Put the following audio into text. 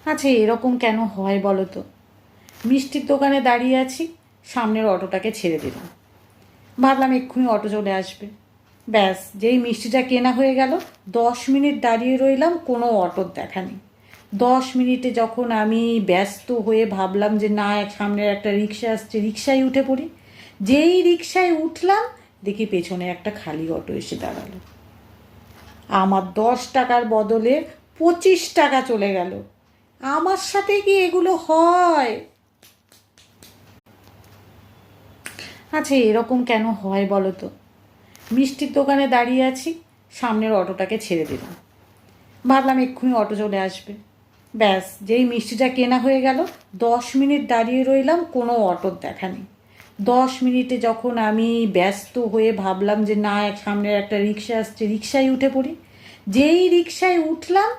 আচ্ছা, এরকম কেন হয় বলো তো? মিষ্টির দোকানে দাঁড়িয়ে আছি, সামনের অটোটাকে ছেড়ে দিলাম। ভাবলাম এক্ষুনি অটো চলে আসবে। ব্যাস, যেই মিষ্টিটা কেনা হয়ে গেল, 10 মিনিট দাঁড়িয়ে রইলাম, কোনো অটোর দেখা নেই। 10 মিনিটে যখন আমি ব্যস্ত হয়ে ভাবলাম যে না, সামনের একটা রিক্সা আসছে, রিক্সায় উঠে পড়ি। যেই রিক্সায় উঠলাম, দেখি পেছনে একটা খালি অটো এসে দাঁড়ালো। আমার 10 টাকার বদলে 25 টাকা চলে গেল। আমার সাথে কি এগুলো হয়? আচ্ছা, এরকম কেন হয় বলো তো? মিষ্টির দোকানে দাঁড়িয়ে আছি, সামনের অটোটাকে ছেড়ে দিলাম। ভাবলাম এক্ষুনি অটো চলে আসবে। ব্যাস, যেই মিষ্টিটা কেনা হয়ে গেল, 10 মিনিট দাঁড়িয়ে রইলাম, কোনো অটোর দেখা নেই। 10 মিনিটে যখন আমি ব্যস্ত হয়ে ভাবলাম যে না, সামনের একটা রিক্সা আসছে, রিক্সায় উঠে পড়ি। যেই রিক্সায় উঠলাম,